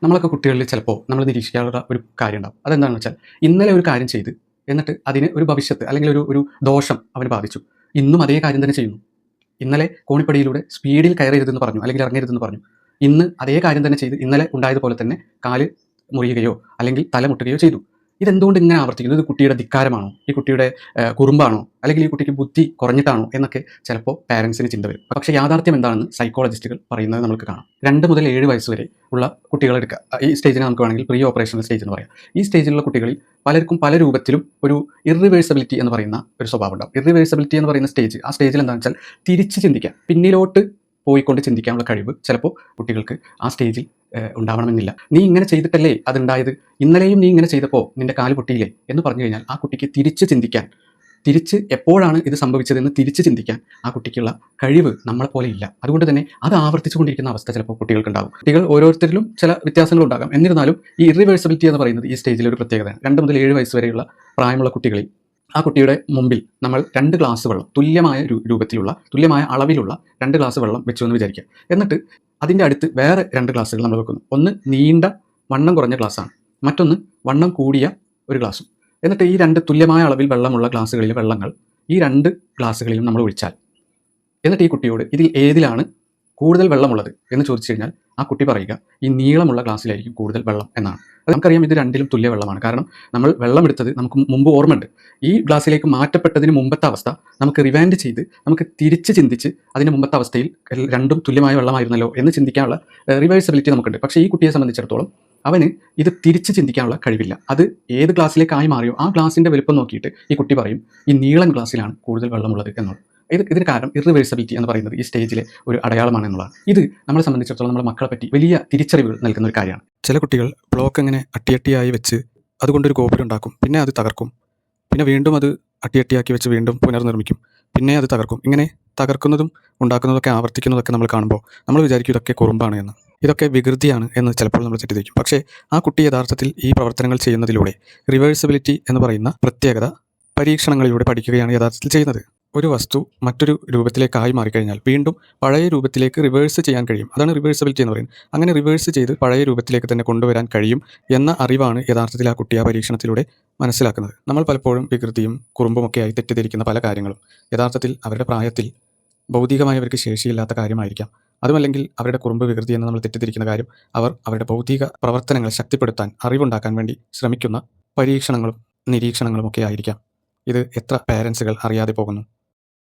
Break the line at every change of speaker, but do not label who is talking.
നമ്മളൊക്കെ കുട്ടികളിൽ ചിലപ്പോൾ നമ്മൾ നിരീക്ഷിക്കാനുള്ള ഒരു കാര്യം ഉണ്ടാവും. അതെന്താണെന്ന് വെച്ചാൽ ഇന്നലെ ഒരു കാര്യം ചെയ്ത് എന്നിട്ട് അതിന് ഒരു ഭവിഷ്യത്ത് അല്ലെങ്കിൽ ഒരു ദോഷം അവന് ബാധിച്ചു. ഇന്നും അതേ കാര്യം തന്നെ ചെയ്യുന്നു. ഇന്നലെ കോണിപ്പടിയിലൂടെ സ്പീഡിൽ കയറരുതെന്ന് പറഞ്ഞു അല്ലെങ്കിൽ ഇറങ്ങരുതെന്ന് പറഞ്ഞു. ഇന്ന് അതേ കാര്യം തന്നെ ചെയ്ത് ഇന്നലെ ഉണ്ടായതുപോലെ തന്നെ കാല് മുറിയുകയോ അല്ലെങ്കിൽ തല മുട്ടുകയോ ചെയ്തു. ഇതെന്തുകൊണ്ട് ഇങ്ങനെ ആവർത്തിക്കുന്നു? ഇത് കുട്ടിയുടെ ധിക്കാരമാണോ? ഈ കുട്ടിയുടെ കുറുമ്പാണോ? അല്ലെങ്കിൽ ഈ കുട്ടിക്ക് ബുദ്ധി കുറഞ്ഞിട്ടാണോ എന്നൊക്കെ ചിലപ്പോൾ പാരൻസിന് ചിന്ത വരും. പക്ഷേ യാഥാർത്ഥ്യം എന്താണെന്ന് സൈക്കോളജിസ്റ്റുകൾ പറയുന്നത് നമുക്ക് കാണാം. 2 മുതൽ 7 വയസ്സ് വരെ ഉള്ള കുട്ടികളെടുക്കുക. ഈ സ്റ്റേജിനെ നമുക്ക് വേണമെങ്കിൽ പ്രീ ഓപ്പറേഷണൽ സ്റ്റേജ് എന്ന് പറയാം. ഈ സ്റ്റേജിലുള്ള കുട്ടികളിൽ പലർക്കും പല രൂപത്തിലും ഒരു ഇറിവേഴ്സബിലിറ്റി എന്ന് പറയുന്ന ഒരു സ്വഭാവം ഉണ്ടാവും. ഇറിവേഴ്സബിലിറ്റി എന്ന് പറയുന്ന സ്റ്റേജ്, ആ സ്റ്റേജിൽ എന്താണെന്ന് വെച്ചാൽ തിരിച്ച് ചിന്തിക്കാം, പിന്നിലോട്ട് പോയിക്കൊണ്ട് ചിന്തിക്കാനുള്ള കഴിവ് ചിലപ്പോൾ കുട്ടികൾക്ക് ആ സ്റ്റേജിൽ ഉണ്ടാവണമെന്നില്ല. നീ ഇങ്ങനെ ചെയ്തിട്ടല്ലേ അതുണ്ടായത്, ഇന്നലെയും നീ ഇങ്ങനെ ചെയ്തപ്പോൾ നിന്റെ കാല് പൊട്ടിയില്ലേ എന്ന് പറഞ്ഞു കഴിഞ്ഞാൽ ആ കുട്ടിക്ക് തിരിച്ച് ചിന്തിക്കാൻ, തിരിച്ച് എപ്പോഴാണ് ഇത് സംഭവിച്ചതെന്ന് തിരിച്ച് ചിന്തിക്കാൻ ആ കുട്ടിക്കുള്ള കഴിവ് നമ്മളെപ്പോലെ ഇല്ല. അതുകൊണ്ട് തന്നെ അത് ആവർത്തിച്ചുകൊണ്ടിരിക്കുന്ന അവസ്ഥ ചിലപ്പോൾ കുട്ടികൾക്കുണ്ടാകും. കുട്ടികൾ ഓരോരുത്തരിലും ചില വ്യത്യാസങ്ങളുണ്ടാകാം. എന്നിരുന്നാലും ഈ ഇറിവേഴ്സബിലിറ്റി എന്ന് പറയുന്നത് ഈ സ്റ്റേജിലെ ഒരു പ്രത്യേകതയാണ്. 2 മുതൽ 7 വയസ്സ് വരെയുള്ള പ്രായമുള്ള കുട്ടികളിൽ ആ കുട്ടിയുടെ മുമ്പിൽ നമ്മൾ 2 ഗ്ലാസ് വെള്ളം, തുല്യമായ രൂപത്തിലുള്ള തുല്യമായ അളവിലുള്ള 2 ഗ്ലാസ് വെള്ളം വെച്ചു എന്ന് വിചാരിക്കുക. എന്നിട്ട് അതിൻ്റെ അടുത്ത് വേറെ 2 ഗ്ലാസ്സുകൾ നമ്മൾ വെക്കുന്നു. ഒന്ന് നീണ്ട വണ്ണം കുറഞ്ഞ ഗ്ലാസ്സാണ്, മറ്റൊന്ന് വണ്ണം കൂടിയ ഒരു ഗ്ലാസ്സും. എന്നിട്ട് ഈ 2 തുല്യമായ അളവിൽ വെള്ളമുള്ള ഗ്ലാസ്സുകളിലെ വെള്ളങ്ങൾ ഈ 2 ഗ്ലാസ്സുകളിലും നമ്മൾ ഒഴിച്ചാൽ, എന്നിട്ട് ഈ കുട്ടിയോട് ഇതിൽ ഏതിലാണ് കൂടുതൽ വെള്ളമുള്ളത് എന്ന് ചോദിച്ചു കഴിഞ്ഞാൽ ആ കുട്ടി പറയുക ഈ നീളമുള്ള ഗ്ലാസ്സിലായിരിക്കും കൂടുതൽ വെള്ളം എന്നാണ്. നമുക്കറിയാം ഇത് രണ്ടിലും തുല്യ വെള്ളമാണ്. കാരണം നമ്മൾ വെള്ളം എടുത്തത് നമുക്ക് മുമ്പ് ഓർമ്മയുണ്ട്. ഈ ഗ്ലാസ്സിലേക്ക് മാറ്റപ്പെട്ടതിന് മുമ്പത്തെ അവസ്ഥ നമുക്ക് റിവാൻഡ് ചെയ്ത് നമുക്ക് തിരിച്ച് ചിന്തിച്ച് അതിന് മുമ്പത്തെ അവസ്ഥയിൽ രണ്ടും തുല്യമായ വെള്ളമായിരുന്നല്ലോ എന്ന് ചിന്തിക്കാനുള്ള റിവേഴ്സബിലിറ്റി നമുക്കുണ്ട്. പക്ഷേ ഈ കുട്ടിയെ സംബന്ധിച്ചിടത്തോളം അവന് ഇത് തിരിച്ച് ചിന്തിക്കാനുള്ള കഴിവില്ല. അത് ഏത് ഗ്ലാസ്സിലേക്കായി മാറിയോ ആ ഗ്ലാസിൻ്റെ വലുപ്പം നോക്കിയിട്ട് ഈ കുട്ടി പറയും ഈ നീളൻ ഗ്ലാസ്സിലാണ് കൂടുതൽ വെള്ളമുള്ളത് എന്നുള്ളത്. ഇതിന് കാരണം ഇറിവേഴ്സബിലിറ്റി എന്ന് പറയുന്നത് ഈ സ്റ്റേജിലെ ഒരു അടയാളമാണ് എന്നുള്ളതാണ്. ഇത് നമ്മളെ സംബന്ധിച്ചിടത്തോളം നമ്മുടെ മക്കളെ പറ്റി വലിയ തിരിച്ചറിവുകൾ നൽകുന്ന ഒരു കാര്യമാണ്. ചില കുട്ടികൾ ബ്ലോക്ക് ഇങ്ങനെ അട്ടിയട്ടിയായി വെച്ച് അതുകൊണ്ടൊരു ഗോപുരം ഉണ്ടാക്കും, പിന്നെ അത് തകർക്കും, പിന്നെ വീണ്ടും അത് അട്ടിയട്ടിയാക്കി വെച്ച് വീണ്ടും പുനർനിർമ്മിക്കും, പിന്നെ അത് തകർക്കും. ഇങ്ങനെ തകർക്കുന്നതും ഉണ്ടാക്കുന്നതൊക്കെ ആവർത്തിക്കുന്നതൊക്കെ നമ്മൾ കാണുമ്പോൾ നമ്മൾ വിചാരിക്കും ഇതൊക്കെ കുറുമ്പാണ് എന്ന്, ഇതൊക്കെ വികൃതിയാണ് എന്ന് ചിലപ്പോൾ നമ്മൾ തെറ്റിദ്ധരിക്കും. പക്ഷേ ആ കുട്ടി യഥാർത്ഥത്തിൽ ഈ പ്രവർത്തനങ്ങൾ ചെയ്യുന്നതിലൂടെ റിവേഴ്സബിലിറ്റി എന്ന് പറയുന്ന പ്രത്യേകത പരീക്ഷണങ്ങളിലൂടെ പഠിക്കുകയാണ് യഥാർത്ഥത്തിൽ ചെയ്യുന്നത്. ഒരു വസ്തു മറ്റൊരു രൂപത്തിലേക്കായി മാറിക്കഴിഞ്ഞാൽ വീണ്ടും പഴയ രൂപത്തിലേക്ക് റിവേഴ്സ് ചെയ്യാൻ കഴിയും. അതാണ് റിവേഴ്സബിലിറ്റി എന്ന് പറയുന്നത്. അങ്ങനെ റിവേഴ്സ് ചെയ്ത് പഴയ രൂപത്തിലേക്ക് തന്നെ കൊണ്ടുവരാൻ കഴിയും എന്ന അറിവാണ് യഥാർത്ഥത്തിൽ ആ കുട്ടി ആ പരീക്ഷണത്തിലൂടെ മനസ്സിലാക്കുന്നത്. നമ്മൾ പലപ്പോഴും വികൃതിയും കുറുമ്പുമൊക്കെയായി തെറ്റിദ്ധരിക്കുന്ന പല കാര്യങ്ങളും യഥാർത്ഥത്തിൽ അവരുടെ പ്രായത്തിൽ ഭൗതികമായി അവർക്ക് ശേഷിയില്ലാത്ത കാര്യമായിരിക്കാം. അതുമല്ലെങ്കിൽ അവരുടെ കുറുമ്പ് വികൃതി എന്ന് നമ്മൾ തെറ്റിദ്ധരിക്കുന്ന കാര്യം അവർ അവരുടെ ഭൗതിക പ്രവർത്തനങ്ങളെ ശക്തിപ്പെടുത്താൻ, അറിവുണ്ടാക്കാൻ വേണ്ടി ശ്രമിക്കുന്ന പരീക്ഷണങ്ങളും നിരീക്ഷണങ്ങളും ഒക്കെ ആയിരിക്കാം. ഇത് എത്ര പേരൻസുകൾ അറിയാതെ പോകുന്നു.